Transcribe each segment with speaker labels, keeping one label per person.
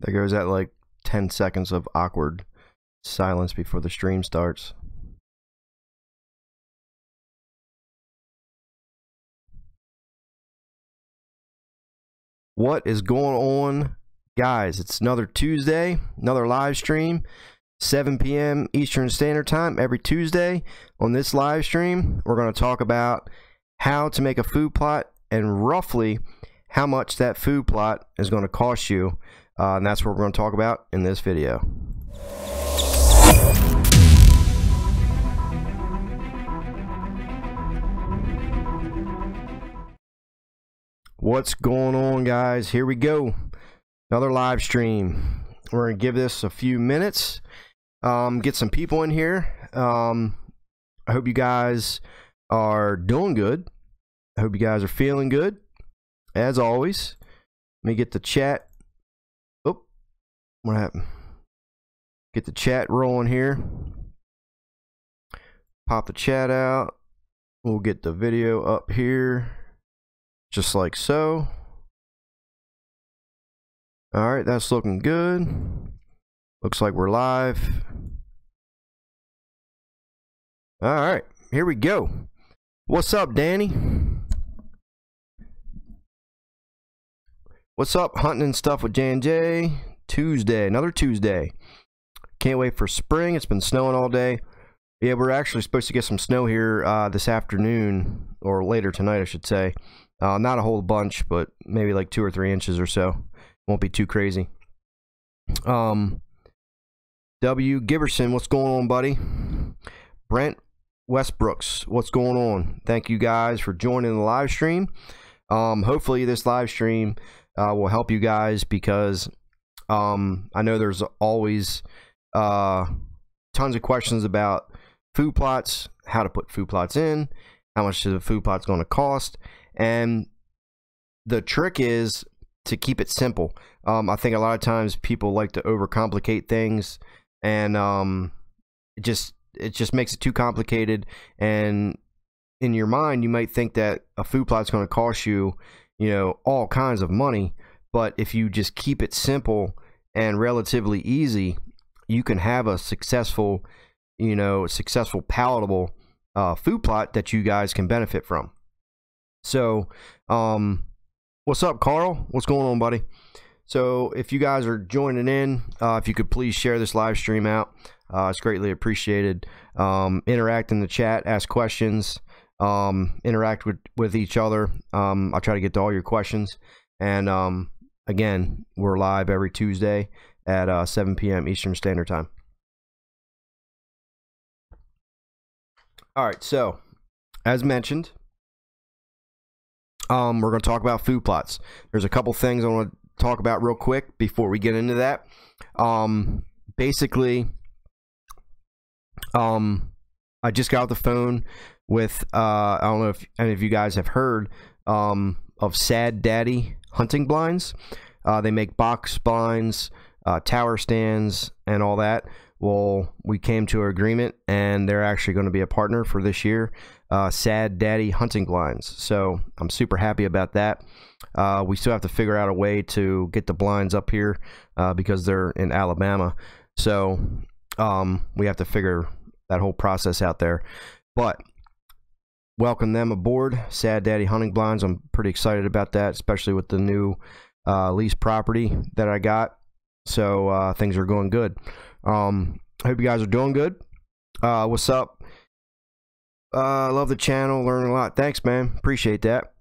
Speaker 1: There goes that like 10 seconds of awkward silence before the stream starts. What is going on, guys? It's another Tuesday, another live stream, 7 p.m. Eastern Standard Time every Tuesday. On this live stream, we're going to talk about how to make a food plot and roughly how much that food plot is going to cost you. And that's what we're going to talk about in this video. What's going on, guys? Here we go. Another live stream. We're going to give this a few minutes. Get some people in here. I hope you guys are doing good. I hope you guys are feeling good. As always, let me get the chat. Oh, what happened? Get the chat rolling here. Pop the chat out. We'll get the video up here. Just like so. Alright, that's looking good. Looks like we're live. Alright, here we go. What's up, Danny? What's up, hunting and stuff with J&J? Tuesday, another Tuesday. Can't wait for spring. It's been snowing all day. Yeah, we're actually supposed to get some snow here this afternoon, or later tonight, I should say. Not a whole bunch, but maybe like 2 or 3 inches or so. Won't be too crazy. W. Giberson, what's going on, buddy? Brent Westbrooks, what's going on? Thank you guys for joining the live stream. Hopefully this live stream will help you guys, because I know there's always tons of questions about food plots, how to put food plots in, how much the food plot's going to cost. And the trick is to keep it simple. I think a lot of times people like to overcomplicate things, and it just makes it too complicated. And in your mind, you might think that a food plot is going to cost you, all kinds of money. But if you just keep it simple and relatively easy, you can have a successful, palatable food plot that you guys can benefit from. So, what's up, Carl? What's going on, buddy? So, if you guys are joining in, if you could please share this live stream out, it's greatly appreciated. Interact in the chat, ask questions, interact with each other. I'll try to get to all your questions. And again, we're live every Tuesday at 7 p.m. Eastern Standard Time. All right, so as mentioned, we're going to talk about food plots. There's a couple things I want to talk about real quick before we get into that. Basically, I just got off the phone with, I don't know if any of you guys have heard of Sad Daddy hunting blinds. They make box blinds, tower stands, and all that. Well, we came to an agreement, and they're actually going to be a partner for this year. Sad Daddy hunting blinds. So I'm super happy about that. We still have to figure out a way to get the blinds up here because they're in Alabama. So we have to figure that whole process out there. But welcome them aboard, Sad Daddy hunting blinds. I'm pretty excited about that, especially with the new lease property that I got. So things are going good. I hope you guys are doing good. What's up? I love the channel, learning a lot. Thanks, man. Appreciate that.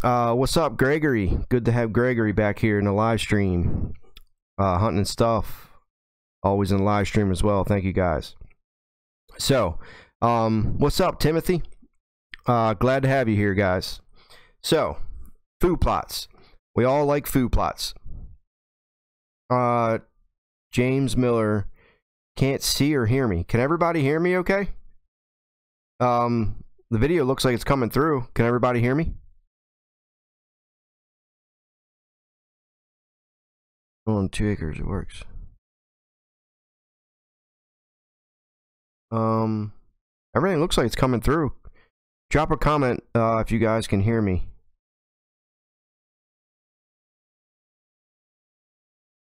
Speaker 1: What's up, Gregory? Good to have Gregory back here in the live stream. Hunting and stuff. Always in the live stream as well. Thank you, guys. So, what's up, Timothy? Glad to have you here, guys. So, food plots. We all like food plots. James Miller can't see or hear me. Can everybody hear me okay? The video looks like it's coming through. Can everybody hear me? On 2 acres, it works. Everything looks like it's coming through. Drop a comment if you guys can hear me.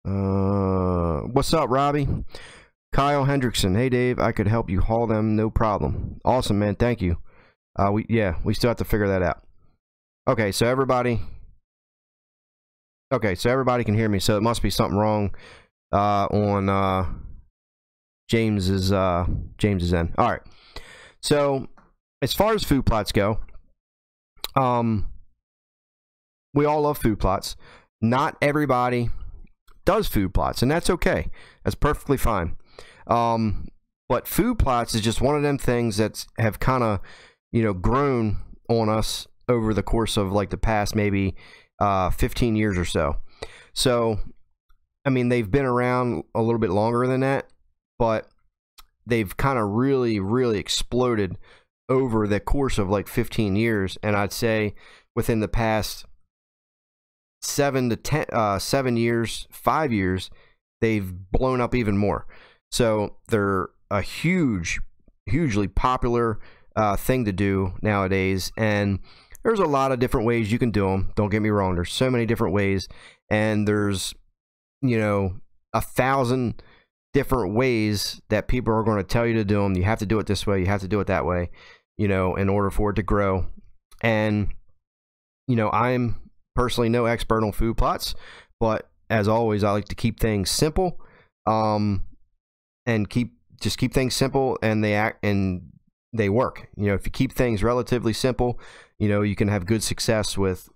Speaker 1: What's up, Robbie? Kyle Hendrickson. Hey, Dave, I could help you haul them, no problem. Awesome, man. Thank you. We still have to figure that out. Okay, so everybody can hear me, so it must be something wrong on James's end. All right. So as far as food plots go, we all love food plots. Not everybody does food plots, and that's okay. That's perfectly fine. But food plots is just one of them things that have kind of, grown on us over the course of like the past maybe 15 years or so. So, I mean, they've been around a little bit longer than that, but they've kind of really, really exploded over the course of like 15 years. And I'd say within the past 7 years, 5 years, they've blown up even more. So they're a hugely popular thing to do nowadays. And there's a lot of different ways you can do them. Don't get me wrong. There's so many different ways. And there's, 1,000 different ways that people are going to tell you to do them. You have to do it this way. You have to do it that way, in order for it to grow. And, I'm personally no expert on food plots, but as always, I like to keep things simple, and keep things simple, and they work. If you keep things relatively simple, you can have good success with,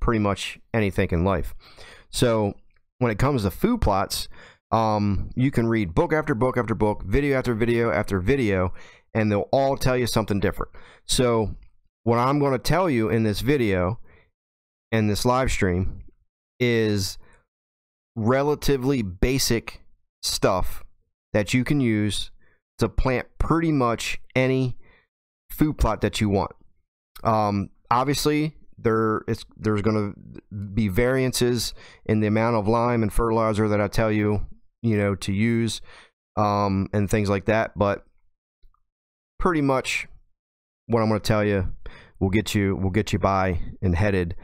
Speaker 1: pretty much anything in life. So when it comes to food plots, you can read book after book after book, video after video after video, and they'll all tell you something different. So what I'm going to tell you in this video and this live stream is relatively basic stuff that you can use to plant pretty much any food plot that you want. Obviously, there's going to be variances in the amount of lime and fertilizer that I tell you, to use, and things like that. But pretty much what I'm going to tell you will get you by and headed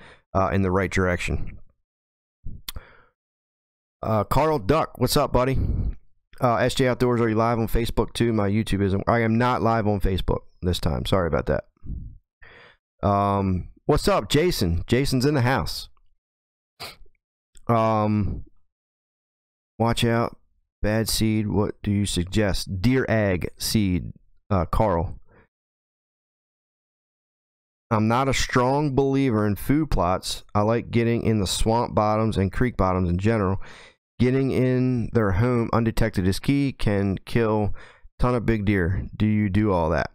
Speaker 1: in the right direction. Carl Duck, what's up, buddy? SJ Outdoors, are you live on Facebook too? My YouTube isn't. I am not live on Facebook this time. Sorry about that. What's up, Jason? Jason's in the house. Watch out. Bad seed. What do you suggest? Deer egg seed, Carl. I'm not a strong believer in food plots. I like getting in the swamp bottoms and creek bottoms in general. Getting in their home undetected is key. Can kill a ton of big deer. Do you do all that?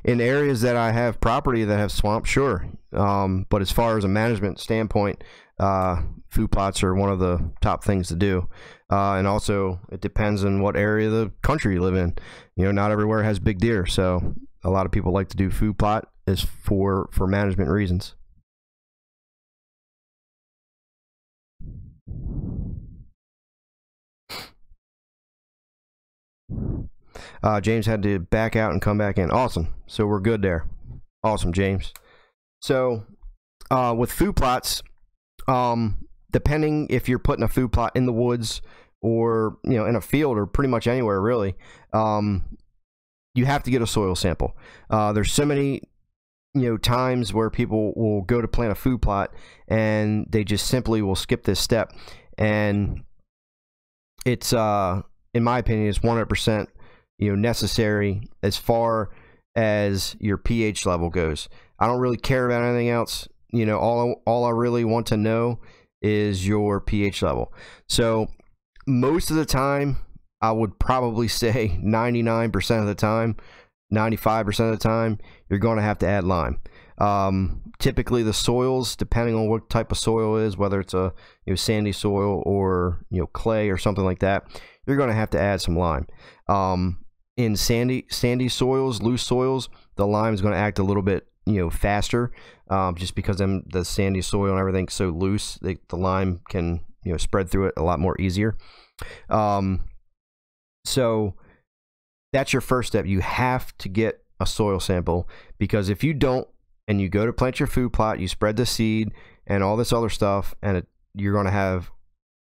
Speaker 1: In areas that I have property that have swamp, sure. But as far as a management standpoint, food plots are one of the top things to do. And also, it depends on what area of the country you live in. Not everywhere has big deer, so a lot of people like to do food plot is for management reasons. James had to back out and come back in. Awesome. So we're good there. Awesome, James. So with food plots, depending if you're putting a food plot in the woods or in a field or pretty much anywhere really, you have to get a soil sample. There's so many times where people will go to plant a food plot and they just simply will skip this step, and it's in my opinion, it's 100% necessary as far as your pH level goes. I don't really care about anything else. All I really want to know is your pH level. So most of the time, I would probably say 99% of the time, 95% of the time, you're going to have to add lime. Typically the soils, depending on what type of soil is, whether it's a sandy soil or clay or something like that, you're going to have to add some lime. In sandy soils, loose soils, the lime is going to act a little bit faster, just because the sandy soil and everything's so loose, the lime can spread through it a lot more easier. So that's your first step. You have to get a soil sample, because if you don't, and you go to plant your food plot, you spread the seed and all this other stuff, and you're going to have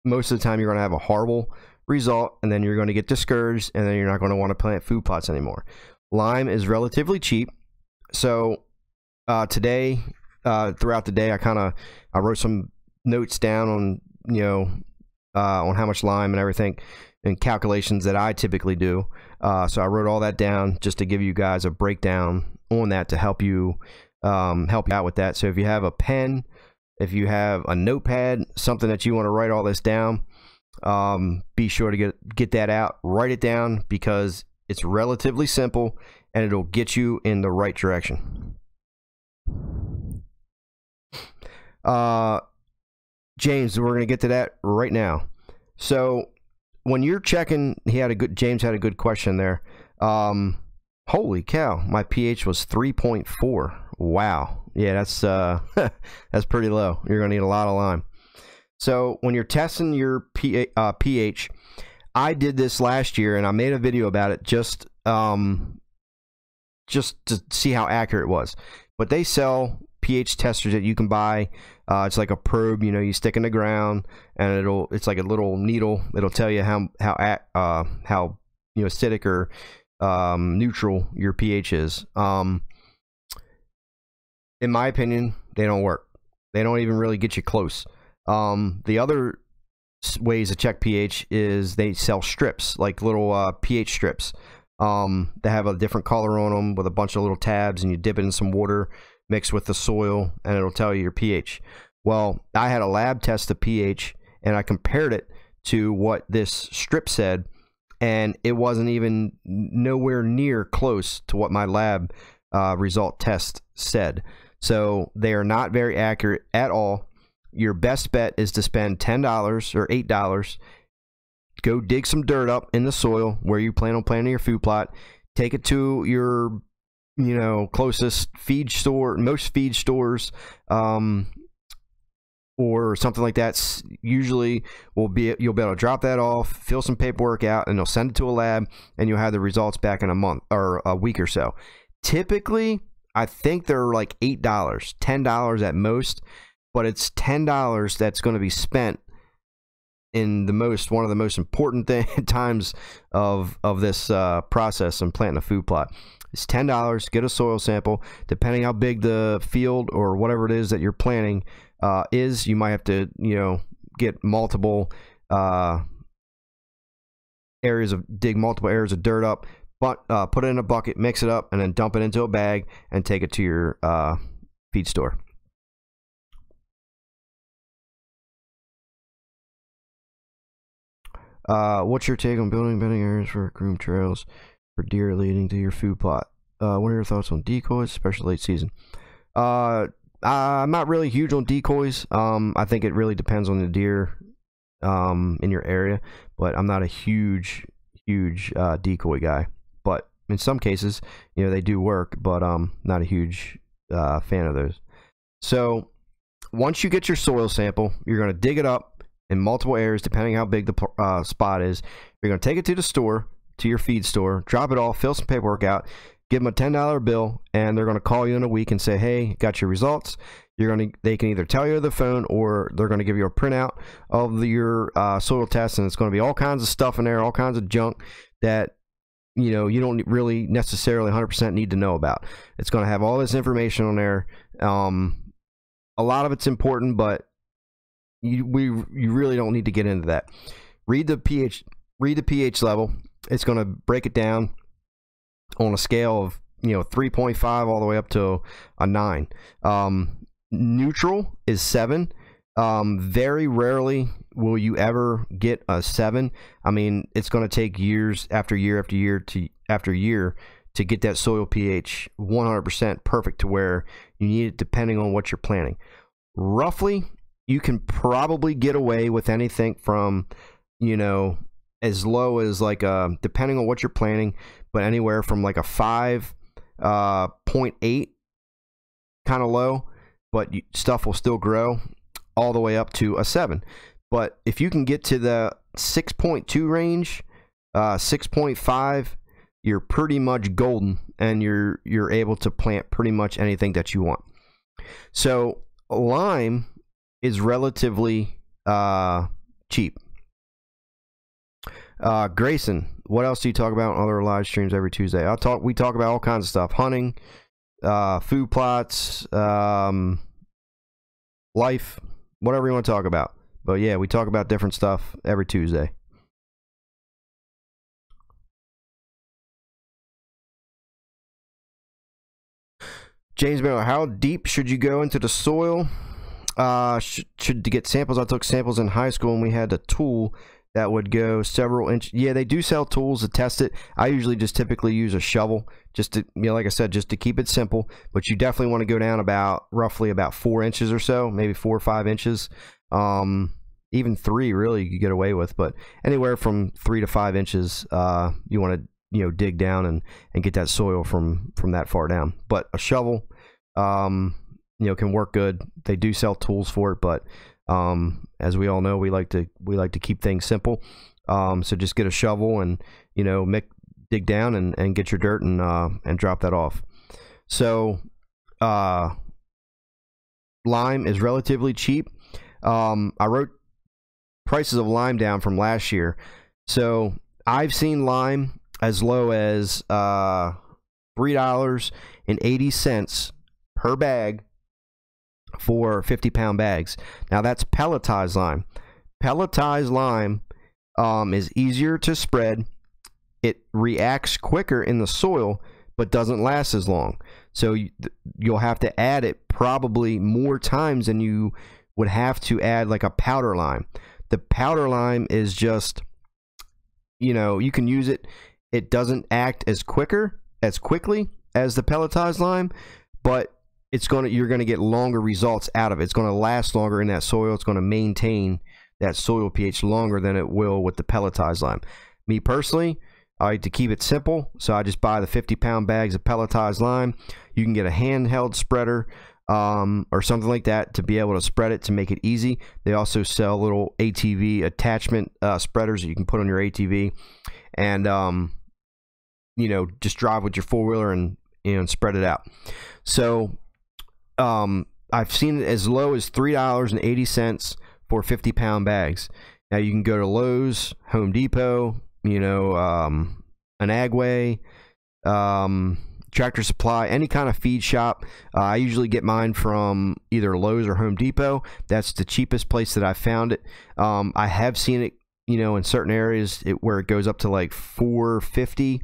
Speaker 1: most of the time you're going to have a horrible result, and then you're going to get discouraged, and then you're not going to want to plant food plots anymore. Lime is relatively cheap, so today, throughout the day, I wrote some notes down on on how much lime and everything, and calculations that I typically do. So I wrote all that down just to give you guys a breakdown on that to help you out with that. So if you have a pen, if you have a notepad, something that you want to write all this down, be sure to get that out, write it down, because it's relatively simple and it'll get you in the right direction. James, we're going to get to that right now. So when you're checking, James had a good question there. Holy cow, my pH was 3.4. Wow. Yeah, that's that's pretty low. You're going to need a lot of lime. So when you're testing your pH, I did this last year and I made a video about it just to see how accurate it was. But they sell pH testers that you can buy. It's like a probe, you stick in the ground, and it's like a little needle. It'll tell you how acidic or neutral your pH is. In my opinion, they don't work. They don't even really get you close. The other ways to check pH is they sell strips, like little pH strips. They have a different color on them with a bunch of little tabs, and you dip it in some water mixed with the soil, and it'll tell you your pH. Well, I had a lab test the pH, and I compared it to what this strip said, and it wasn't even nowhere near close to what my lab result test said. So they are not very accurate at all. Your best bet is to spend $10 or $8. Go dig some dirt up in the soil where you plan on planting your food plot. Take it to your closest feed store, most feed stores, or something like that. Usually you'll be able to drop that off, fill some paperwork out, and they'll send it to a lab, and you'll have the results back in a month or a week or so. Typically, I think they're like $8, $10 at most, but it's $10 that's going to be spent in one of the most important times of this process and planting a food plot. It's $10. Get a soil sample. Depending how big the field or whatever it is that you're planting is, you might have to get multiple dig multiple areas of dirt up, but put it in a bucket, mix it up, and then dump it into a bag and take it to your feed store. What's your take on building bedding areas for groomed trails for deer leading to your food plot? What are your thoughts on decoys, especially late season? I'm not really huge on decoys. I think it really depends on the deer in your area, but I'm not a huge decoy guy. But in some cases, they do work, but not a huge fan of those. So once you get your soil sample, you're going to dig it up in multiple areas, depending how big the spot is. You're going to take it to the store, to your feed store, drop it off, fill some paperwork out, give them a $10 bill, and they're going to call you in a week and say, hey, got your results. They can either tell you over the phone, or they're going to give you a printout of your soil test, and it's going to be all kinds of stuff in there, all kinds of junk that you don't really necessarily 100% need to know about. It's going to have all this information on there. A lot of it's important, but you really don't need to get into that. Read the pH level. It's going to break it down on a scale of 3.5 all the way up to a 9. Neutral is 7. Very rarely will you ever get a 7. I mean, it's going to take years after year after year to get that soil pH 100% perfect to where you need it, depending on what you're planting. Roughly, you can probably get away with anything from as low as like depending on what you're planting, but anywhere from like a 5.8 kind of low, but stuff will still grow, all the way up to a 7. But if you can get to the 6.2 range, 6.5, you're pretty much golden, and you're able to plant pretty much anything that you want. So lime is relatively cheap. Grayson, what else do you talk about on other live streams every Tuesday? We talk about all kinds of stuff: hunting, food plots, life, whatever you want to talk about. But yeah, we talk about different stuff every Tuesday. James Miller, how deep should you go into the soil? To get samples? I took samples in high school and we had a tool that would go several inches. Yeah, they do sell tools to test it. I usually just typically use a shovel, just to, like I said, just to keep it simple. But you definitely want to go down roughly about 4 inches or so, maybe 4 or 5 inches. Even 3 really you could get away with, but anywhere from 3 to 5 inches, you want to dig down and get that soil from that far down. But a shovel, can work good. They do sell tools for it, but as we all know, we like to keep things simple. So just get a shovel and dig down and get your dirt and drop that off. So lime is relatively cheap. I wrote prices of lime down from last year. So I've seen lime as low as $3.80 per bag for 50-pound bags. Now that's pelletized lime. Pelletized lime is easier to spread. It reacts quicker in the soil, but doesn't last as long. So you'll have to add it probably more times than you would have to add like a powder lime. The powder lime is just, you can use it. It doesn't act as quickly as the pelletized lime, but you're gonna get longer results out of it. It's gonna last longer in that soil. It's gonna maintain that soil pH longer than it will with the pelletized lime. Me personally, I like to keep it simple, so I just buy the 50-pound bags of pelletized lime. You can get a handheld spreader or something like that to be able to spread it to make it easy. They also sell little ATV attachment spreaders that you can put on your ATV, and just drive with your four-wheeler and spread it out. So I've seen it as low as $3.80 for 50-pound bags. Now you can go to Lowe's, Home Depot, an Agway, Tractor Supply, any kind of feed shop. I usually get mine from either Lowe's or Home Depot. That's the cheapest place that I found it. I have seen it, in certain areas where it goes up to like $4.50,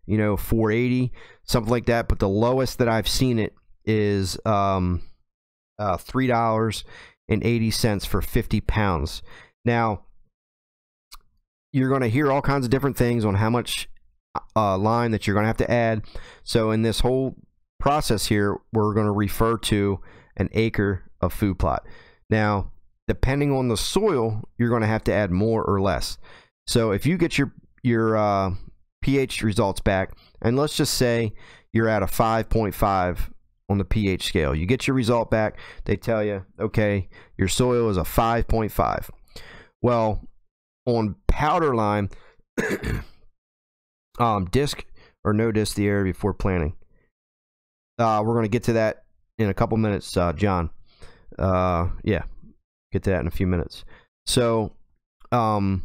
Speaker 1: $4.80, something like that. But the lowest that I've seen it is $3.80 for 50 pounds. Now, you're going to hear all kinds of different things on how much lime that you're going to have to add. So in this whole process here, we're going to refer to an acre of food plot. Now, depending on the soil, you're going to have to add more or less. So if you get your pH results back, and let's just say you're at a 5.5 on the pH scale. You get your result back, they tell you, okay, your soil is a 5.5. Well, on powder lime, disc or no disc the area before planting. We're going to get to that in a couple minutes, John. Yeah, get to that in a few minutes. So, on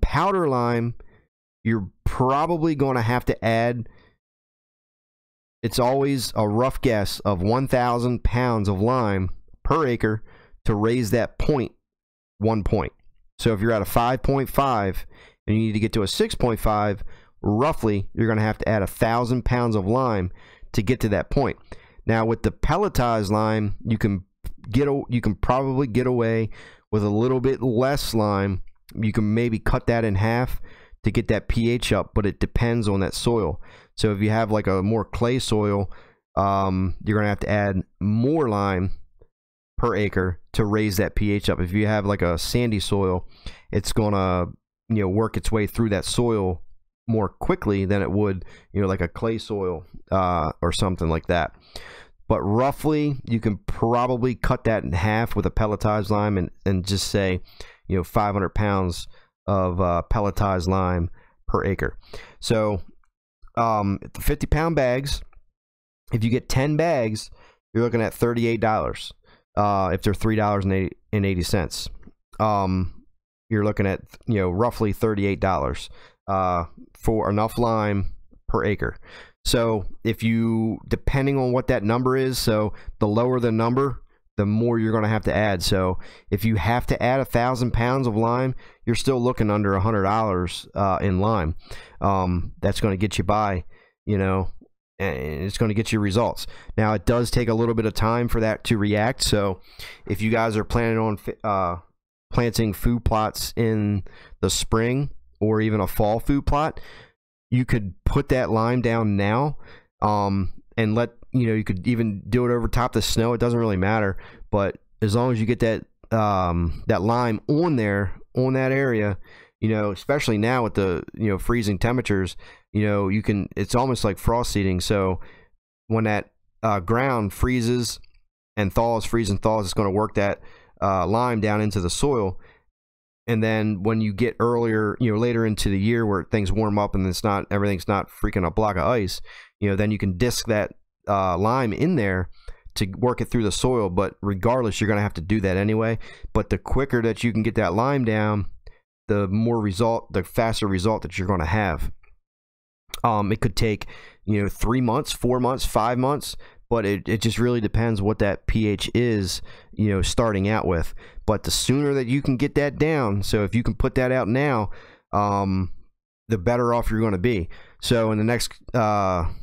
Speaker 1: powder lime, you're probably going to have to add, it's always a rough guess of 1,000 pounds of lime per acre to raise that point 1 point. So if you're at a 5.5 and you need to get to a 6.5, roughly you're going to have to add 1,000 pounds of lime to get to that point. Now with the pelletized lime, you can probably get away with a little bit less lime. You can maybe cut that in half to get that pH up, but it depends on that soil. So if you have like a more clay soil, you're going to have to add more lime per acre to raise that pH up. If you have like a sandy soil, it's going to work its way through that soil more quickly than it would like a clay soil or something like that. But roughly you can probably cut that in half with a pelletized lime and just say 500 pounds of pelletized lime per acre. So the 50-pound bags, if you get 10 bags, you're looking at $38 if they're $3.80. you're looking at, you know, roughly $38 for enough lime per acre. So if you, depending on what that number is, so the lower the number, the more you're going to have to add. So if you have to add 1,000 pounds of lime, you're still looking under $100 in lime. That's going to get you by, you know, and it's going to get you results. Now, it does take a little bit of time for that to react. So if you guys are planning on planting food plots in the spring or even a fall food plot, you could put that lime down now, and let, you know, you could even do it over top the snow. It doesn't really matter, but as long as you get that that lime on there, on that area, you know, especially now with the, you know, freezing temperatures, you know, you can, it's almost like frost seeding. So when that ground freezes and thaws, it's going to work that lime down into the soil. And then when you get earlier, you know, later into the year where things warm up and it's not, everything's not freaking a block of ice, you know, then you can disc that lime in there to work it through the soil. But regardless, you're going to have to do that anyway. But the quicker that you can get that lime down, the faster result that you're going to have. It could take, you know, 3 months, 4 months, 5 months, but it just really depends what that pH is, you know, starting out with. But the sooner that you can get that down, so if you can put that out now, the better off you're going to be. So in the next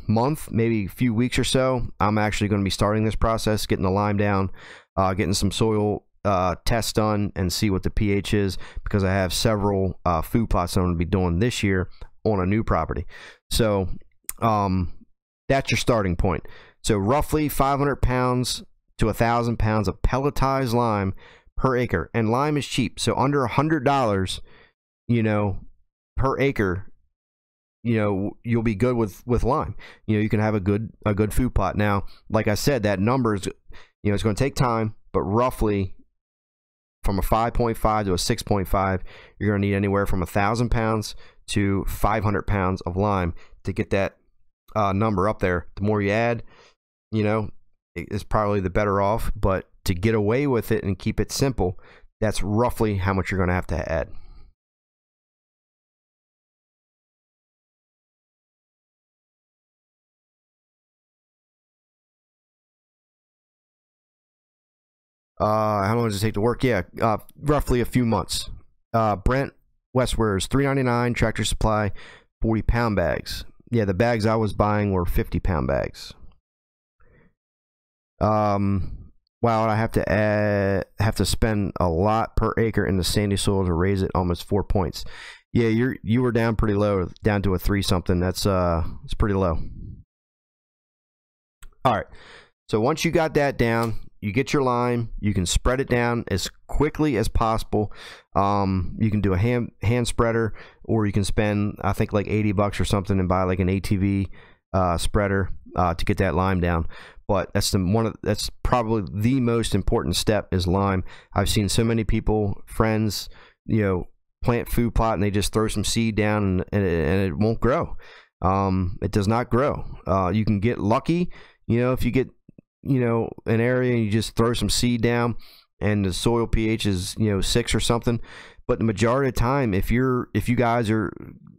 Speaker 1: month, maybe a few weeks or so, I'm actually going to be starting this process, getting the lime down, getting some soil tests done, and see what the pH is, because I have several food plots I'm going to be doing this year on a new property. So that's your starting point. So roughly 500 pounds to 1,000 pounds of pelletized lime per acre, and lime is cheap. So under $100, you know, per acre, you know, you'll be good with lime. You know, you can have a good food plot. Now, like I said, that number is, you know, it's going to take time, but roughly from a 5.5 to a 6.5, you're going to need anywhere from 1,000 pounds to 500 pounds of lime to get that number up there. The more you add, you know, it's probably the better off. But to get away with it and keep it simple, that's roughly how much you're going to have to add. How long does it take to work? Yeah, roughly a few months. Brent Westwares, $3.99. Tractor Supply, 40-pound bags. Yeah, the bags I was buying were 50-pound bags. Wow, I have to spend a lot per acre in the sandy soil to raise it almost 4 points. Yeah, you were down pretty low, down to a 3 something. That's it's pretty low. All right. So once you got that down, you get your lime, you can spread it down as quickly as possible. You can do a hand spreader, or you can spend, I think, like $80 or something and buy like an ATV spreader to get that lime down. But that's that's probably the most important step, is lime. I've seen so many people, friends, you know, plant food plot and they just throw some seed down and it won't grow. It does not grow. You can get lucky, you know, if you get, you know, an area and you just throw some seed down and the soil pH is, you know, 6 or something. But the majority of the time, if you guys are,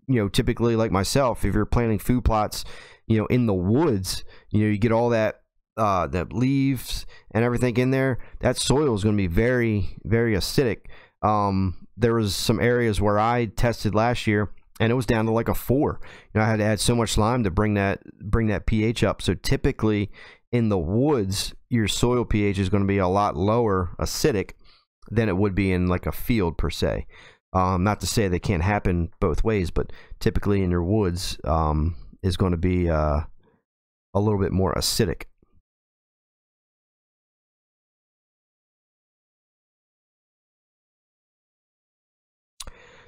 Speaker 1: you know, typically like myself, if you're planting food plots, you know, in the woods, you know, you get all that leaves and everything in there, that soil is going to be very, very acidic. There was some areas where I tested last year and it was down to like a 4. You know, I had to add so much lime to bring that pH up. So typically in the woods, your soil pH is going to be a lot lower acidic than it would be in like a field per se. Not to say they can't happen both ways, but typically in your woods is going to be a little bit more acidic.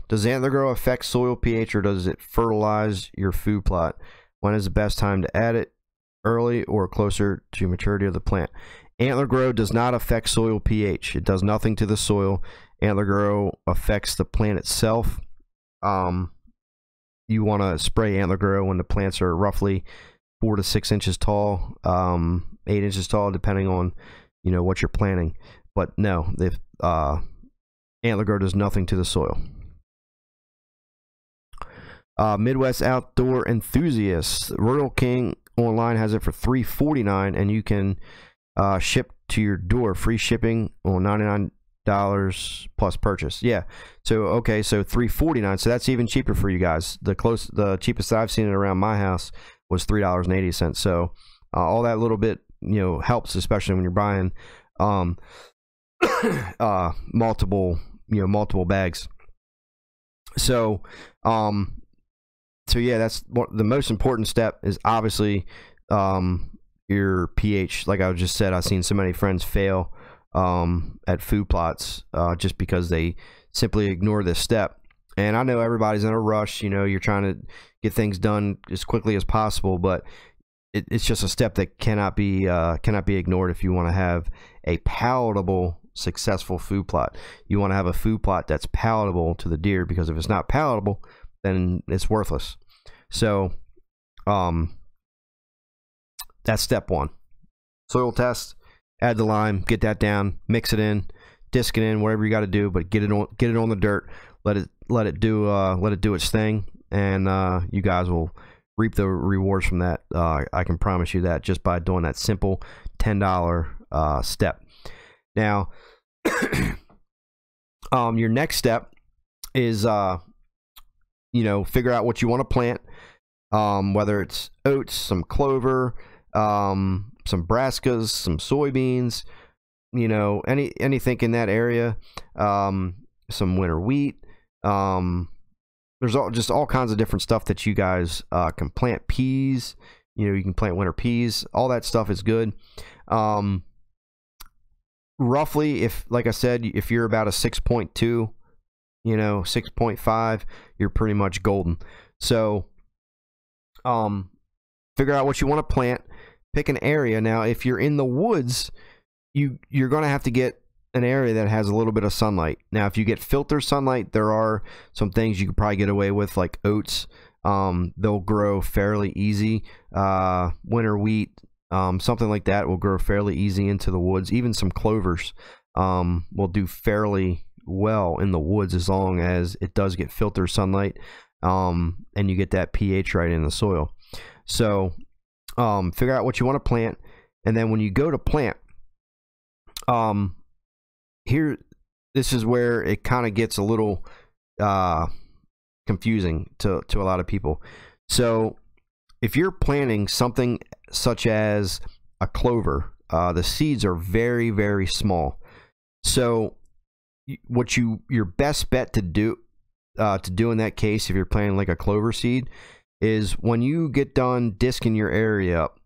Speaker 1: Does antler grow affect soil pH, or does it fertilize your food plot? When is the best time to add it? Early or closer to maturity of the plant? Antler grow does not affect soil pH. It does nothing to the soil. Antler grow affects the plant itself. You want to spray antler grow when the plants are roughly 4 to 6 inches tall, 8 inches tall, depending on, you know, what you're planting. But no, Antler Grow does nothing to the soil. Midwest Outdoor Enthusiasts. Rural King online has it for $3.49, and you can ship to your door. Free shipping on $99 plus purchase. Yeah. So okay, so $3.49. So that's even cheaper for you guys. The cheapest that I've seen it around my house was $3.80. So all that little bit, helps, especially when you're buying multiple bags. So yeah, that's the most important step is obviously your pH. Like I just said, I've seen so many friends fail at food plots just because they simply ignore this step. And I know everybody's in a rush. You're trying to get things done as quickly as possible, but it's just a step that cannot be ignored if you want to have a palatable, successful food plot. You want to have a food plot that's palatable to the deer, because if it's not palatable, then it's worthless. So that's step one. Soil test, add the lime, get that down, mix it in, disc it in, whatever you got to do, but get it on the dirt. Let it do its thing, and you guys will reap the rewards from that. I can promise you that, just by doing that simple $10 step. Now, your next step is figure out what you want to plant, whether it's oats, some clover, some brassicas, some soybeans, anything in that area, some winter wheat. There's just all kinds of different stuff that you guys can plant. Peas, you can plant winter peas. All that stuff is good. Roughly, like I said, if you're about a 6.2, 6.5, you're pretty much golden. So figure out what you want to plant, pick an area. Now if you're in the woods, you're going to have to get an area that has a little bit of sunlight. Now if you get filter sunlight, there are some things you could probably get away with, like oats. They'll grow fairly easy. Winter wheat, something like that will grow fairly easy into the woods. Even some clovers will do fairly well in the woods, as long as it does get filter sunlight, and you get that pH right in the soil. So figure out what you want to plant, and then when you go to plant, this is where it kind of gets a little confusing to a lot of people. So if you're planting something such as a clover, the seeds are very, very small. So your best bet to do in that case, if you're planting like a clover seed, is when you get done disking your area up,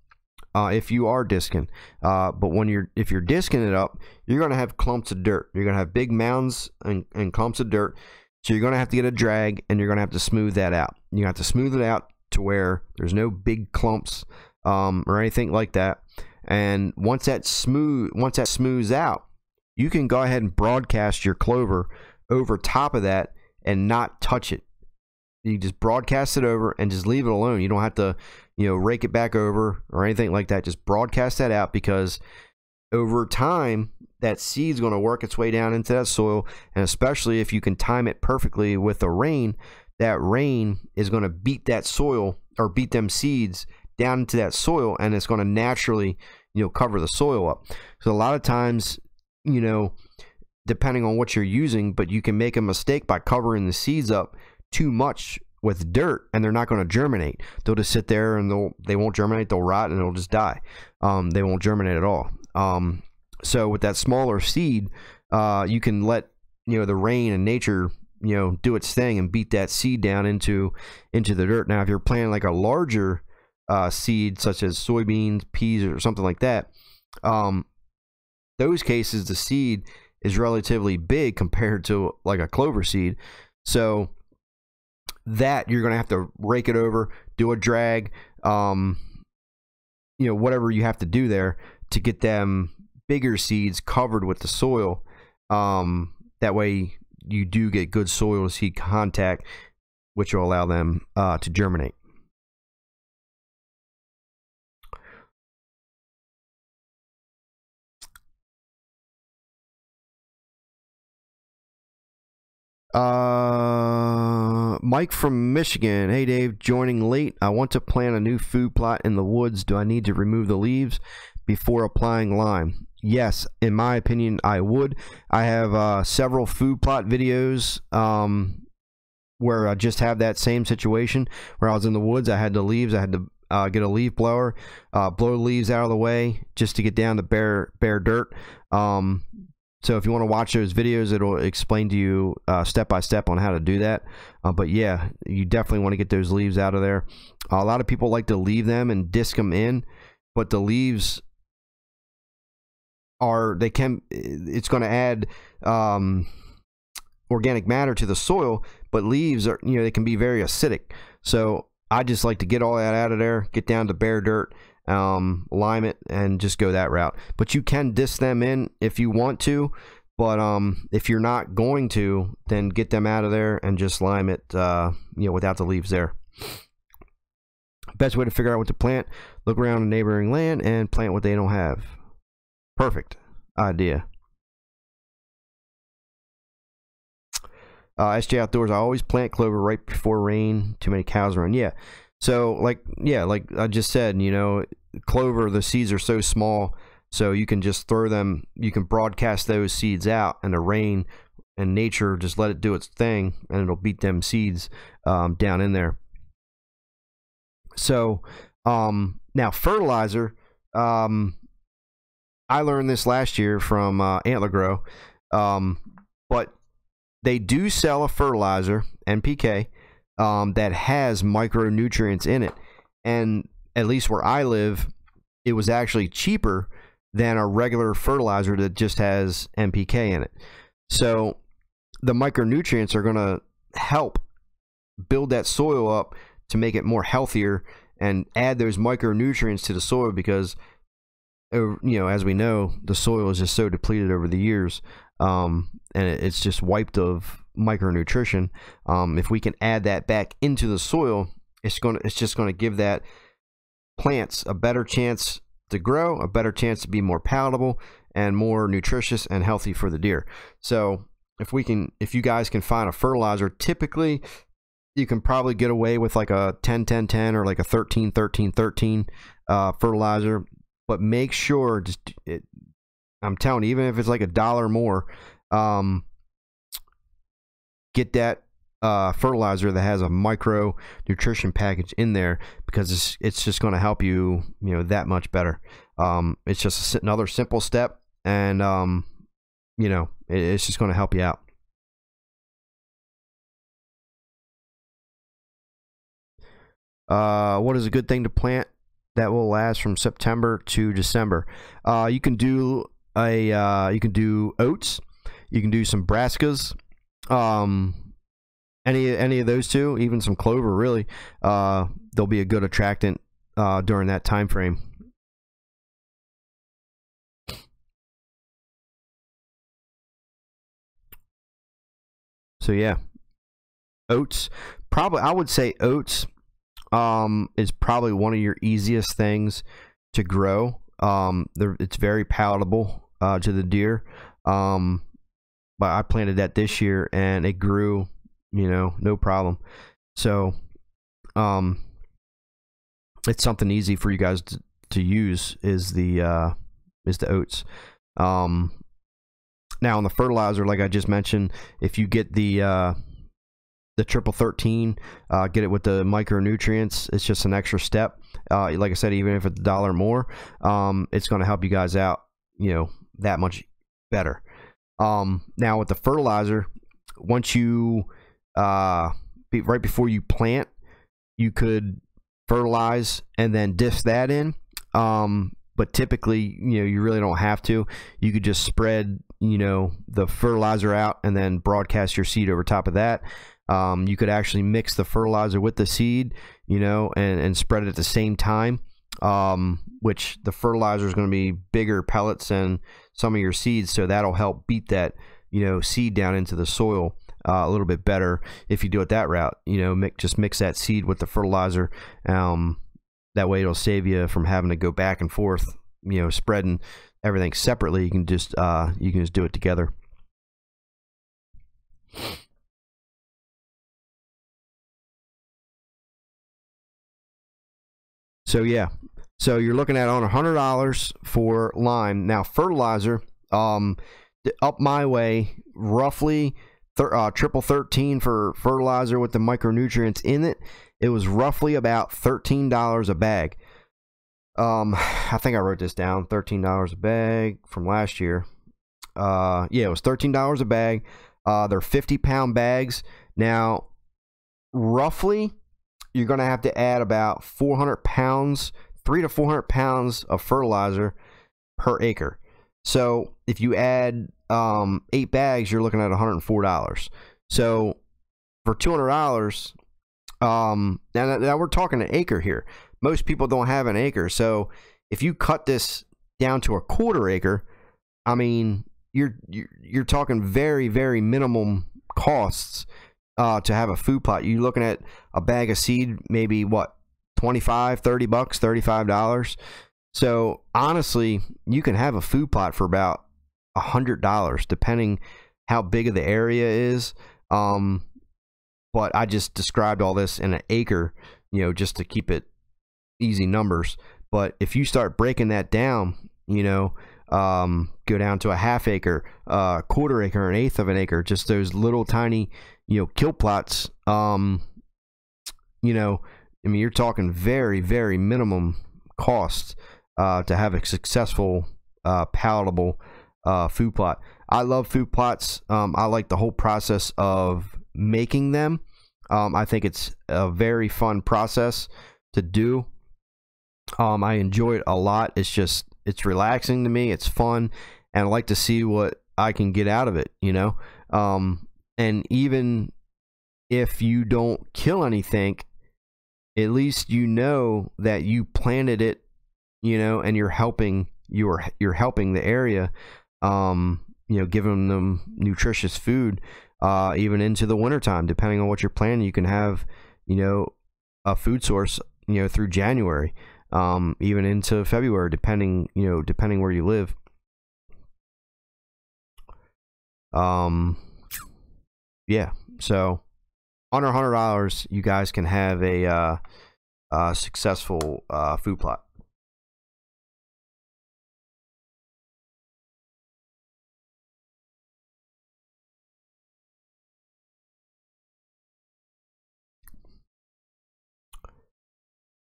Speaker 1: if you are disking, but if you're disking it up, you're going to have clumps of dirt. You're going to have big mounds and clumps of dirt. So you're going to have to get a drag, and you're going to have to smooth that out. You have to smooth it out to where there's no big clumps or anything like that. And once that smooths out, you can go ahead and broadcast your clover over top of that and not touch it. You just broadcast it over and just leave it alone. You don't have to, rake it back over or anything like that. Just broadcast that out, because over time, that seed's going to work its way down into that soil. And especially if you can time it perfectly with the rain, that rain is going to beat that soil, or beat them seeds down into that soil, and it's going to naturally, cover the soil up. So a lot of times, depending on what you're using, but you can make a mistake by covering the seeds up too much with dirt, and they're not going to germinate. They'll just sit there and they won't germinate. They'll rot and they'll just die. They won't germinate at all. So with that smaller seed, you can let the rain and nature do its thing and beat that seed down into the dirt. Now if you're planting like a larger seed, such as soybeans, peas, or something like that, those cases the seed is relatively big compared to like a clover seed. So that you're going to have to rake it over, do a drag, whatever you have to do there to get them bigger seeds covered with the soil. That way you do get good soil to seed contact, which will allow them to germinate. Mike from Michigan. Hey Dave, joining late. I want to plant a new food plot in the woods. Do I need to remove the leaves before applying lime? Yes, in my opinion, I would. I have several food plot videos where I just have that same situation where I was in the woods. I had the leaves. I had to get a leaf blower, blow the leaves out of the way just to get down to bare dirt. So if you want to watch those videos, it'll explain to you step by step on how to do that. But yeah, you definitely want to get those leaves out of there. A lot of people like to leave them and disc them in, but the leaves it's going to add organic matter to the soil, but leaves are, they can be very acidic. So I just like to get all that out of there, get down to bare dirt, lime it, and just go that route. But you can disc them in if you want to, but if you're not going to, then get them out of there and just lime it, without the leaves there. Best way to figure out what to plant: look around the neighboring land and plant what they don't have. Perfect idea. SJ Outdoors, I always plant clover right before rain. Too many cows run. Yeah. So like I just said, clover, the seeds are so small, so you can just throw them, you can broadcast those seeds out, and the rain and nature just let it do its thing, and it'll beat them seeds down in there. So now fertilizer, I learned this last year from Antler Grow, but they do sell a fertilizer, NPK, that has micronutrients in it, and at least where I live, it was actually cheaper than a regular fertilizer that just has NPK in it. So the micronutrients are going to help build that soil up to make it more healthier and add those micronutrients to the soil, because as we know, the soil is just so depleted over the years, and it's just wiped of micronutrition. If we can add that back into the soil, it's just going to give that plants a better chance to grow, a better chance to be more palatable and more nutritious and healthy for the deer. So if you guys can find a fertilizer, typically you can probably get away with like a 10-10-10 or like a 13-13-13 fertilizer, but make sure, I'm telling you, even if it's like $1 more, get that fertilizer that has a micro nutrition package in there, because it's just going to help you, that much better. It's just another simple step, and it's just going to help you out. What is a good thing to plant that will last from September to December? You can do oats, you can do some brassicas, any of those two, even some clover. Really, they'll be a good attractant during that time frame. So yeah, oats, probably, I would say oats is probably one of your easiest things to grow. It's very palatable to the deer, but I planted that this year and it grew, no problem. So it's something easy for you guys to use, is the oats. Now on the fertilizer, like I just mentioned, if you get the triple 13, get it with the micronutrients, it's just an extra step. Like I said, even if it's $1 more, it's going to help you guys out, that much better. Now with the fertilizer, once you right before you plant, you could fertilize and then disc that in, but typically, you really don't have to. You could just spread, the fertilizer out and then broadcast your seed over top of that. You could actually mix the fertilizer with the seed, and spread it at the same time, which the fertilizer is going to be bigger pellets than some of your seeds, so that'll help beat that, seed down into the soil a little bit better if you do it that route. Just mix that seed with the fertilizer. That way it'll save you from having to go back and forth, spreading everything separately. You can just do it together. So yeah, so you're looking at on $100 for lime. Now fertilizer, up my way, roughly triple 13 for fertilizer with the micronutrients in it. It was roughly about $13 a bag. I think I wrote this down, $13 a bag from last year. Yeah, it was $13 a bag. They're 50-pound bags. Now, roughly, you're going to have to add about 400 pounds, 300 to 400 pounds of fertilizer per acre. So if you add 8 bags, you're looking at $104. So for $200, now we're talking an acre here. Most people don't have an acre. So if you cut this down to a quarter acre, I mean, you're talking very, very minimum costs to have a food plot. You're looking at a bag of seed, maybe what, 25, 30 bucks, $35. So honestly, you can have a food plot for about $100, depending how big of the area is. But I just described all this in an acre, you know, just to keep it easy numbers. But if you start breaking that down, you know, go down to a half acre, quarter acre, an eighth of an acre, just those little tiny, you know, kill plots, you know, I mean, you're talking very, very minimum costs to have a successful, palatable food plot. I love food plots. I like the whole process of making them. I think it's a very fun process to do. I enjoy it a lot. It's relaxing to me. It's fun, and I like to see what I can get out of it, you know. And even if you don't kill anything, at least you know that you planted it, you know, and you're helping the area, you know, giving them nutritious food, even into the wintertime. Depending on what you're planting, you can have, you know, a food source, you know, through January, even into February, depending where you live. Yeah, so under $100, you guys can have a successful food plot.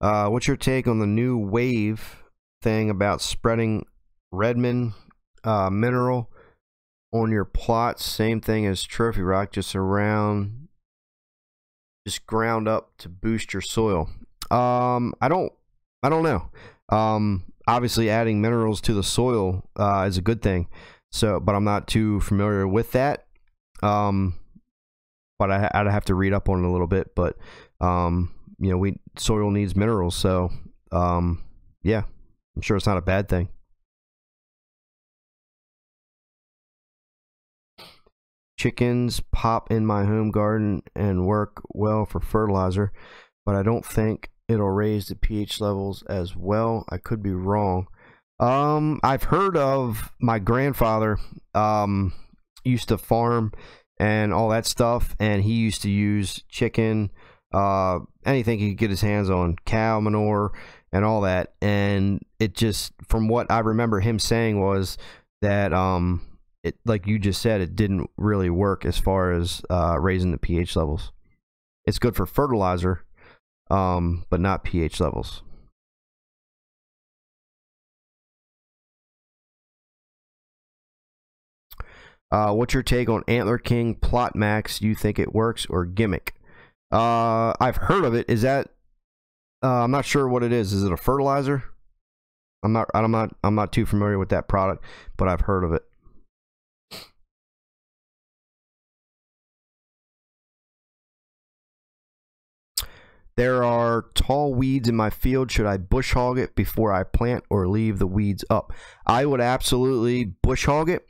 Speaker 1: What's your take on the new wave thing about spreading Redmond mineral on your plots? Same thing as trophy rock, just ground up to boost your soil. I don't know. Obviously adding minerals to the soil is a good thing. So, but I'm not too familiar with that. But I'd have to read up on it a little bit. But you know, soil needs minerals, so yeah, I'm sure it's not a bad thing. Chickens pop in my home garden and work well for fertilizer, but I don't think it'll raise the pH levels as well. I could be wrong. I've heard of, my grandfather used to farm and all that stuff, and he used to use chicken, anything he could get his hands on, cow manure and all that, and it just, from what I remember him saying, was that it, like you just said, it didn't really work as far as raising the pH levels. It's good for fertilizer, but not pH levels. What's your take on Antler King Plot Max? You think it works or gimmick? I've heard of it. Is that I'm not sure what it is. Is it a fertilizer? I'm not too familiar with that product, but I've heard of it. There are tall weeds in my field. Should I bush hog it before I plant or leave the weeds up? I would absolutely bush hog it.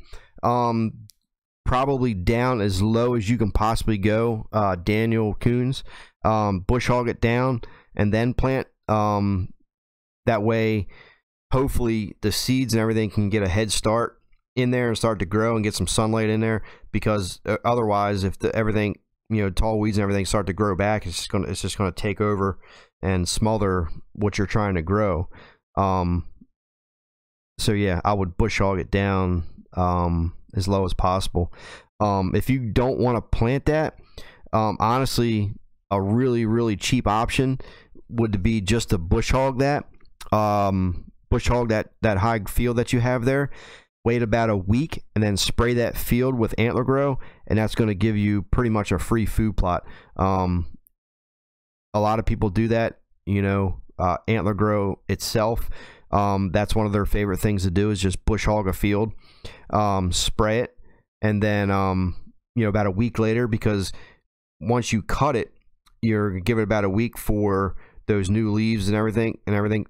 Speaker 1: Probably down as low as you can possibly go. Daniel Coons, bush hog it down and then plant. That way, hopefully the seeds and everything can get a head start in there and start to grow and get some sunlight in there, because otherwise, if everything tall weeds and everything start to grow back, it's just gonna take over and smother what you're trying to grow. So yeah, I would bush hog it down as low as possible. If you don't want to plant that, honestly, a really cheap option would be just to bush hog that. Bush hog that high field that you have there, wait about a week, and then spray that field with antler grow, and that's going to give you pretty much a free food plot. A lot of people do that, antler grow itself. That's one of their favorite things to do, is just bush hog a field, spray it, and then about a week later, because once you cut it, you're give it about a week for those new leaves and everything everything's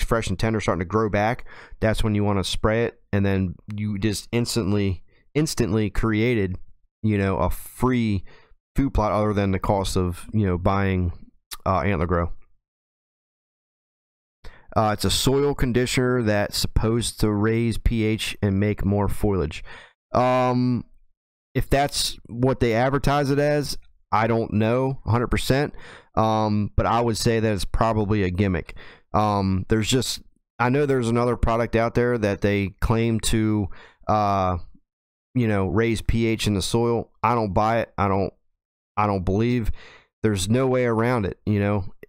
Speaker 1: fresh and tender, starting to grow back. That's when you want to spray it, and then you just instantly created a free food plot, other than the cost of buying antler grow. It's a soil conditioner that's supposed to raise pH and make more foliage. If that's what they advertise it as, I don't know 100%, but I would say that it's probably a gimmick. I know there's another product out there that they claim to raise pH in the soil. I don't buy it. I don't believe. There's no way around it.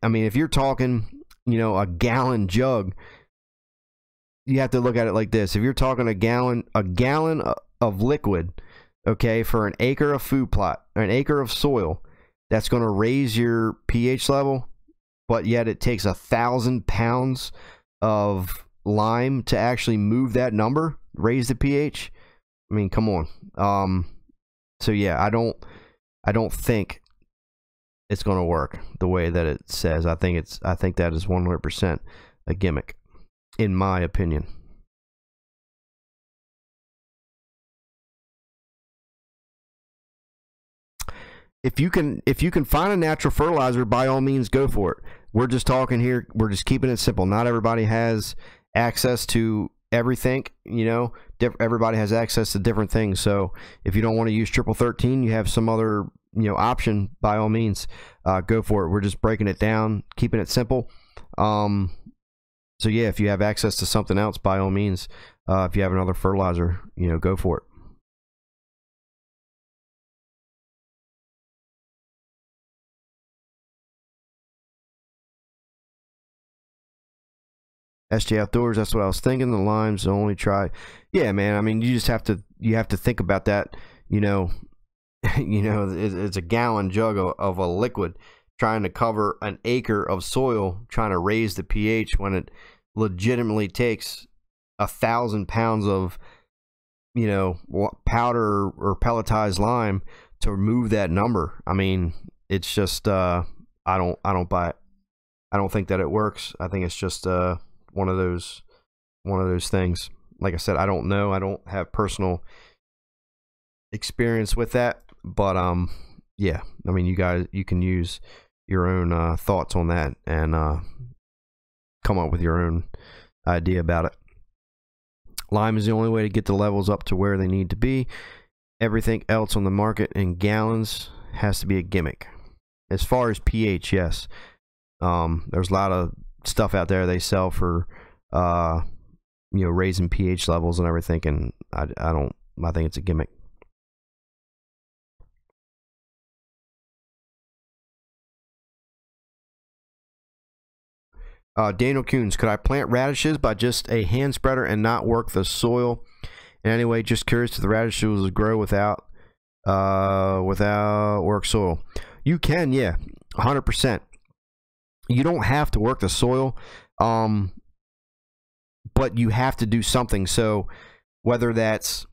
Speaker 1: I mean, if you're talking a gallon jug, you have to look at it like this. If you're talking a gallon of liquid, okay, for an acre of food plot, or an acre of soil, that's going to raise your pH level, but yet it takes 1,000 pounds of lime to actually move that number, raise the pH. I mean, come on. So yeah, I don't think it's going to work the way that it says. I think that is 100% a gimmick, in my opinion. If you can find a natural fertilizer, by all means, go for it. We're just talking here. We're just keeping it simple. Not everybody has access to everything. Everybody has access to different things. So if you don't want to use triple 13, you have some other option. By all means, go for it. We're just breaking it down, keeping it simple. So yeah, if you have access to something else, by all means, if you have another fertilizer, go for it. SJ Outdoors, that's what I was thinking. The limes only try. Yeah, man. I mean, you have to think about that. It's a gallon jug of a liquid trying to cover an acre of soil, trying to raise the pH, when it legitimately takes 1,000 pounds of powder or pelletized lime to remove that number. I mean, it's just I don't buy it. I don't think that it works. I think it's just one of those things. Like I said, I don't know. I don't have personal experience with that, but yeah, I mean, you can use your own thoughts on that and come up with your own idea about it. Lime is the only way to get the levels up to where they need to be. Everything else on the market in gallons has to be a gimmick. As far as pH, yes, there's a lot of stuff out there they sell for raising pH levels and everything, and I think it's a gimmick. Daniel Coons, could I plant radishes by just a hand spreader and not work the soil in any way? Just curious if the radishes will grow without work soil. You can, yeah, 100%. You don't have to work the soil, but you have to do something. So whether that's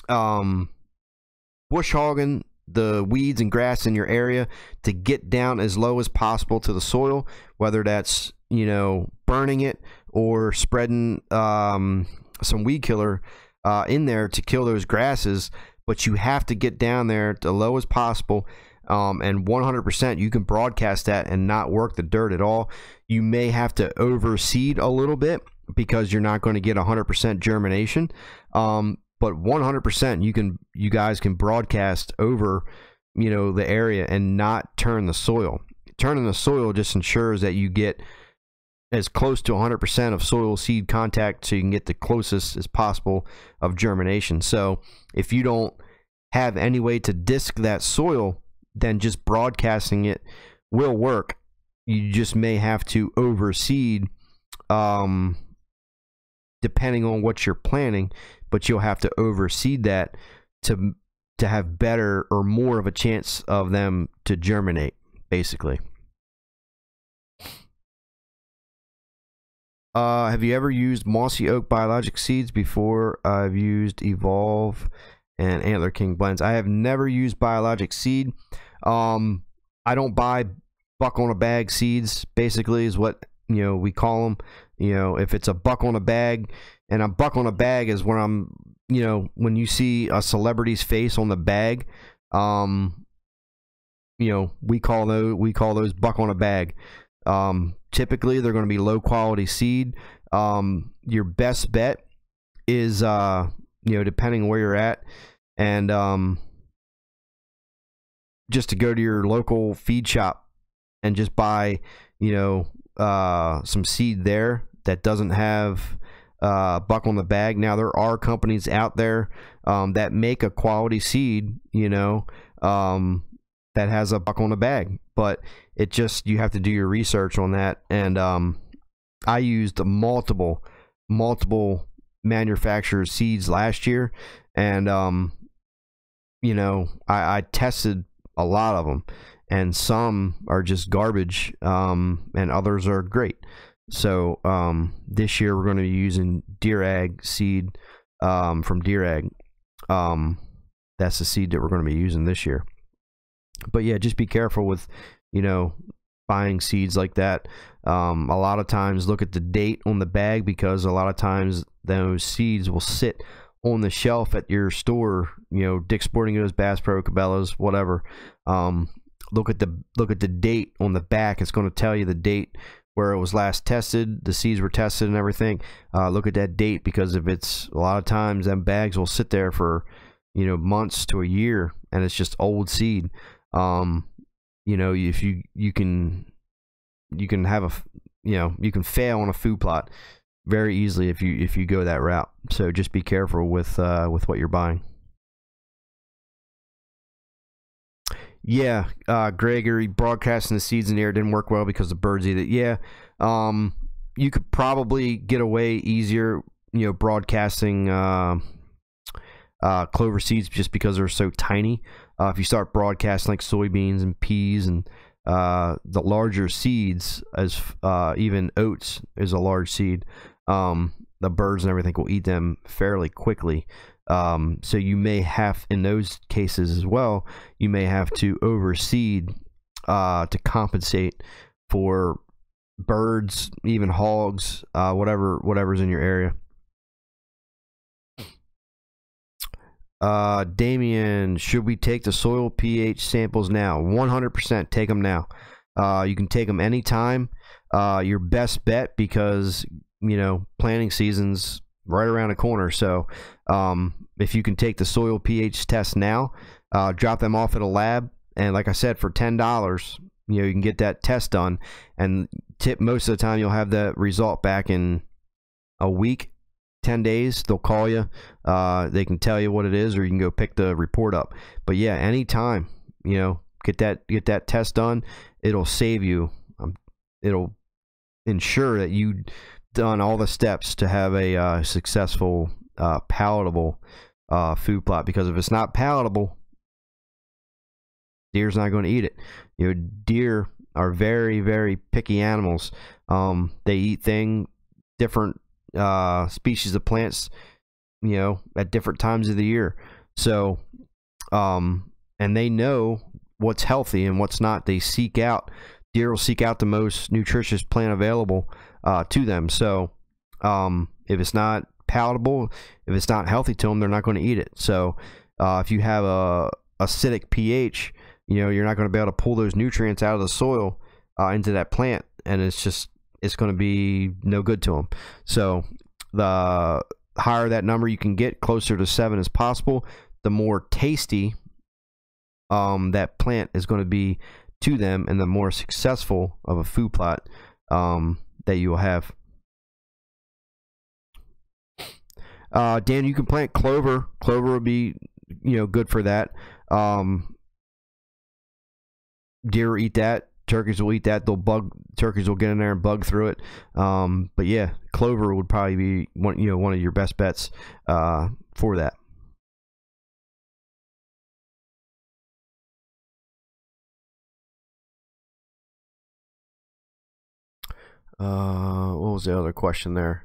Speaker 1: bush hogging the weeds and grass in your area to get down as low as possible to the soil, whether that's burning it or spreading some weed killer in there to kill those grasses, but you have to get down there to low as possible. And 100% you can broadcast that and not work the dirt at all. You may have to overseed a little bit because you're not going to get 100% germination, but 100% you guys can broadcast over you know, the area and not turn the soil. Turning the soil just ensures that you get as close to 100% of soil seed contact, so you can get the closest as possible of germination. So if you don't have any way to disc that soil, then just broadcasting it will work. You just may have to overseed, depending on what you're planting, but you'll have to overseed that to have better or more of a chance of them to germinate, basically. Have you ever used Mossy Oak biologic seeds before? I've used Evolve and Antler King blends. I have never used biologic seed. I don't buy buck on a bag seeds, basically, is what, you know, we call them. You know, if it's a buck on a bag, and a buck on a bag is when I'm, you know, when you see a celebrity's face on the bag, you know, we call those buck on a bag. Typically they're going to be low quality seed. Your best bet is, you know, depending on where you're at, and just to go to your local feed shop and just buy, you know, some seed there that doesn't have buck on the bag. Now there are companies out there that make a quality seed, you know, that has a buck on the bag, but it just, you have to do your research on that. And I used multiple manufacturers' seeds last year, and you know, I tested a lot of them, and some are just garbage, and others are great. So this year we're going to be using Deer Ag seed from Deer Ag. That's the seed that we're going to be using this year. But yeah, just be careful with, you know, buying seeds like that. A lot of times look at the date on the bag, because a lot of times those seeds will sit on the shelf at your store, you know, Dick's Sporting Goods, Bass Pro, Cabela's, whatever. Look at the date on the back. It's going to tell you the date where it was last tested, the seeds were tested and everything. Look at that date, because if it's, a lot of times them bags will sit there for, you know, months to a year, and it's just old seed. You know, if you can have a, you know, you can fail on a food plot very easily if you go that route. So just be careful with what you're buying. Yeah, Gregory, broadcasting the seeds in the air didn't work well because the birds eat it. Yeah, you could probably get away easier, you know, broadcasting clover seeds, just because they're so tiny. If you start broadcasting like soybeans and peas and the larger seeds, as even oats is a large seed, the birds and everything will eat them fairly quickly. So you may have, in those cases as well, you may have to overseed to compensate for birds, even hogs, whatever's in your area. Damien, should we take the soil pH samples now? 100% take them now. You can take them anytime. Your best bet, because, you know, planting season's right around the corner. So if you can take the soil pH test now, drop them off at a lab, and like I said, for $10, you know, you can get that test done, and most of the time you'll have the result back in a week, 10 days. They'll call you, they can tell you what it is, or you can go pick the report up. But yeah, anytime, you know, get that test done. It'll save you, it'll ensure that you done all the steps to have a successful, palatable food plot. Because if it's not palatable, deer's not going to eat it. You know, deer are very, very picky animals. They eat different species of plants, you know, at different times of the year. So and they know what's healthy and what's not. Deer will seek out the most nutritious plant available to them. So if it's not palatable, if it's not healthy to them, they're not going to eat it. So if you have a acidic pH, you know, you're not going to be able to pull those nutrients out of the soil into that plant, and it's going to be no good to them. So the higher that number you can get, closer to 7 as possible, the more tasty that plant is going to be to them, and the more successful of a food plot that you will have. Dan, you can plant clover. Clover would be, good for that. Deer will eat that. Turkeys will eat that. Turkeys will get in there and bug through it. But yeah, clover would probably be one of your best bets for that. What was the other question there?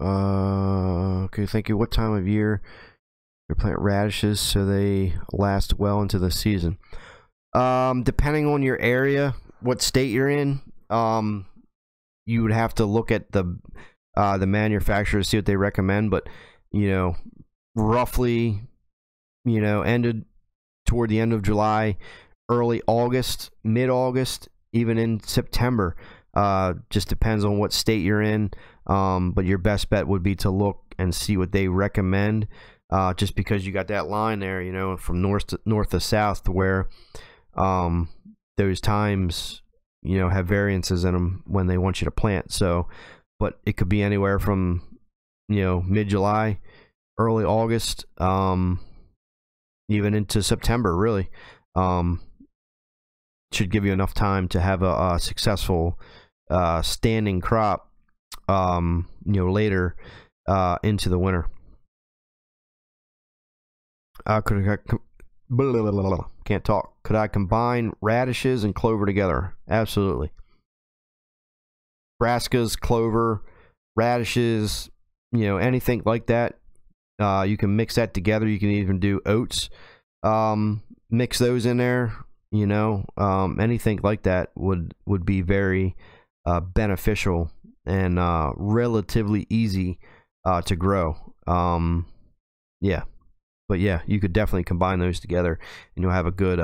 Speaker 1: Okay, thank you. What time of year you plant radishes so they last well into the season? Depending on your area, what state you're in, you would have to look at the manufacturer to see what they recommend. But roughly, ended toward the end of July, early August, mid-August, even in September. Just depends on what state you're in. But your best bet would be to look and see what they recommend. Just because you got that line there, from north to south, to where those times, have variances in them when they want you to plant. So, but it could be anywhere from, mid-July, early August, even into September, really. Should give you enough time to have a successful standing crop, later into the winter. Can't talk. Could I combine radishes and clover together? Absolutely. Brassicas, clover, radishes, anything like that. You can mix that together. You can even do oats. Mix those in there. Anything like that would be very beneficial and relatively easy to grow. Yeah. But yeah, you could definitely combine those together, and you'll have a good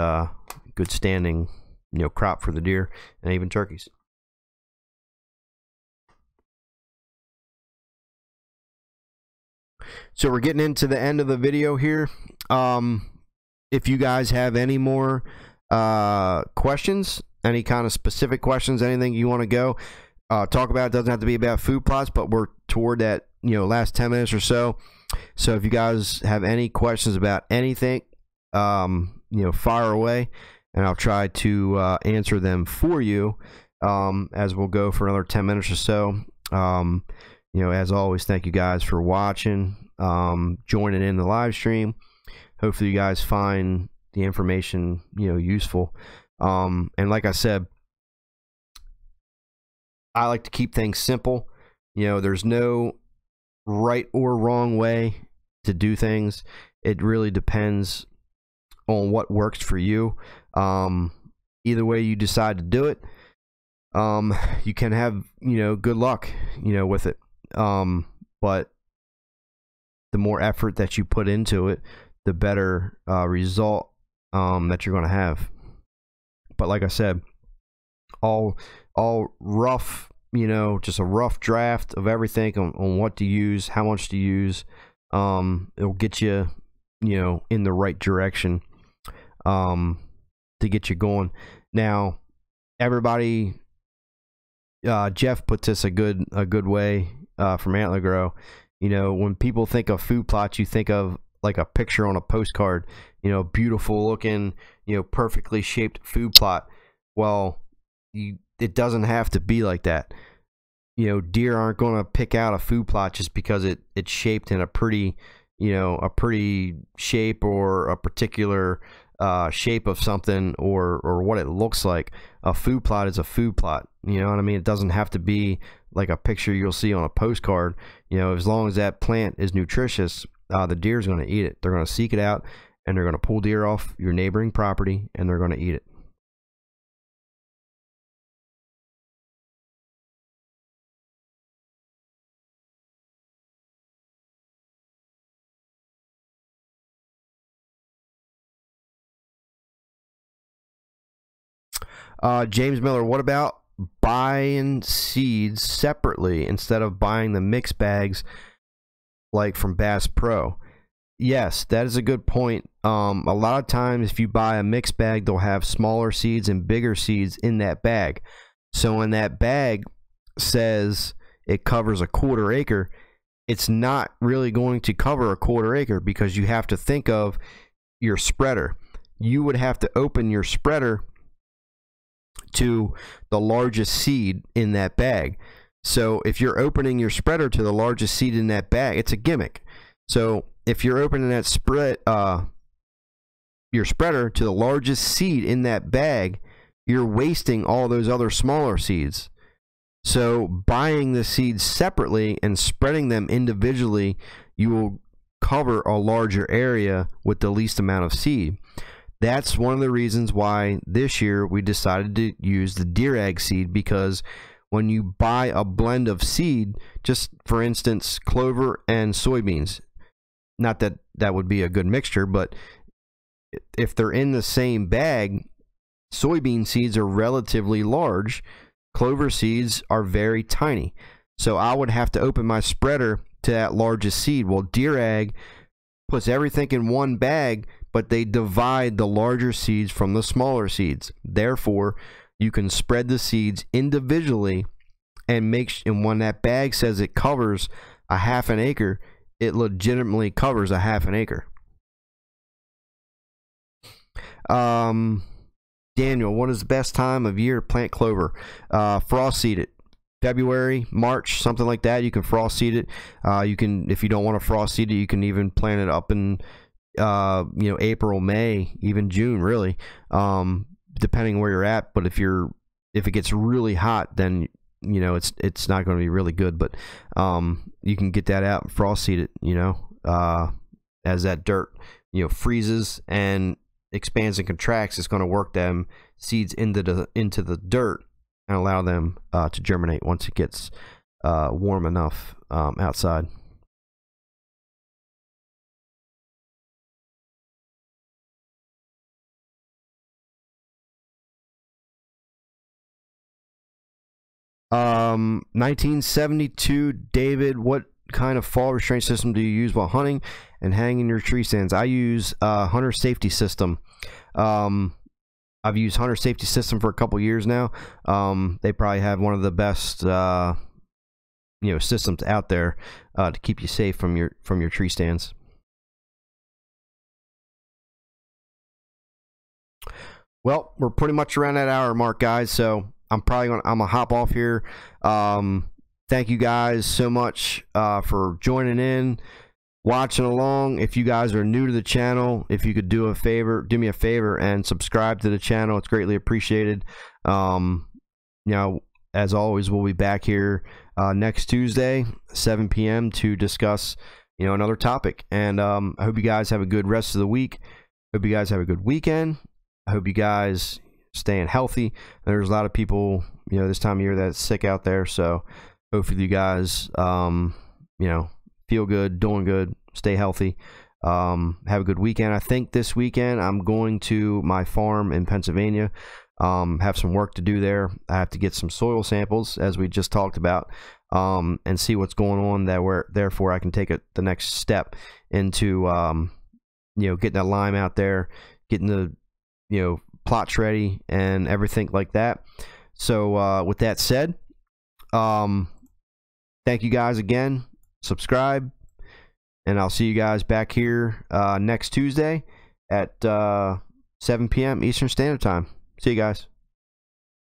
Speaker 1: standing, crop for the deer and even turkeys. So we're getting into the end of the video here. If you guys have any more questions, any kind of specific questions, anything you want to go talk about, it doesn't have to be about food plots, but we're toward that last 10 minutes or so. So if you guys have any questions about anything, fire away, and I'll try to answer them for you as we'll go for another 10 minutes or so. As always, thank you guys for watching, joining in the live stream. Hopefully you guys find the information useful. And like I said, I like to keep things simple. There's no right or wrong way to do things. It really depends on what works for you. Either way you decide to do it, you can have good luck with it. But the more effort that you put into it, the better result that you're going to have. But like I said, all rough, just a rough draft of everything on what to use, how much to use. It'll get you, in the right direction to get you going. Now, everybody, Jeff put this a good way from Antler Grow. When people think of food plots, you think of like a picture on a postcard, beautiful looking, perfectly shaped food plot. Well, it doesn't have to be like that. Deer aren't going to pick out a food plot just because it's shaped in a pretty shape, or a particular shape of something, or what it looks like. A food plot is a food plot. You know what I mean? It doesn't have to be like a picture you'll see on a postcard. As long as that plant is nutritious, the deer's going to eat it. They're going to seek it out, and they're going to pull deer off your neighboring property, and they're going to eat it. James Miller, what about buying seeds separately instead of buying the mixed bags like from Bass Pro. Yes, that is a good point. A lot of times if you buy a mixed bag, they'll have smaller seeds and bigger seeds in that bag. So when that bag says it covers a 1/4 acre, it's not really going to cover a 1/4 acre, because you have to think of your spreader. You would have to open your spreader to the largest seed in that bag. So if you're opening your spreader to the largest seed in that bag, it's a gimmick. So if you're opening that your spreader to the largest seed in that bag, you're wasting all those other smaller seeds. So buying the seeds separately and spreading them individually, you will cover a larger area with the least amount of seed. That's one of the reasons why this year we decided to use the deer egg seed, because when you buy a blend of seed, just for instance clover and soybeans, not that that would be a good mixture, but if they're in the same bag, soybean seeds are relatively large, clover seeds are very tiny. So I would have to open my spreader to that largest seed. Well, deer egg puts everything in one bag, but they divide the larger seeds from the smaller seeds. Therefore, you can spread the seeds individually and and when that bag says it covers a 1/2 acre, it legitimately covers a 1/2 acre. Daniel, what is the best time of year to plant clover? Frost seed it. February, March, something like that. You can frost seed it. You can, if you don't want to frost seed it, you can even plant it up in April, May, even June, really, depending where you're at. But if it gets really hot, then it's not going to be really good. But you can get that out and frost seed it. As that dirt freezes and expands and contracts, it's going to work them seeds into the dirt and allow them to germinate once it gets warm enough outside. Um, 1972, David, what kind of fall restraint system do you use while hunting and hanging your tree stands? I use Hunter Safety System. I've used Hunter Safety System for a couple years now. They probably have one of the best systems out there to keep you safe from your tree stands. Well, we're pretty much around that hour mark, guys, so I'm gonna hop off here. Thank you guys so much for joining in, watching along. If you guys are new to the channel, if you could do me a favor and subscribe to the channel, it's greatly appreciated. As always, we'll be back here next Tuesday, 7 p.m. to discuss another topic. And I hope you guys have a good rest of the week. Hope you guys have a good weekend. I hope you guys staying healthy. There's a lot of people this time of year that's sick out there, so hopefully you guys feel good, doing good, stay healthy, have a good weekend. I think this weekend I'm going to my farm in Pennsylvania, have some work to do there. I have to get some soil samples, as we just talked about, and see what's going on therefore I can take the next step into getting that lime out there, getting the plots ready and everything like that. So with that said, thank you guys again. Subscribe, and I'll see you guys back here next Tuesday at 7 p.m. Eastern Standard Time. See you guys.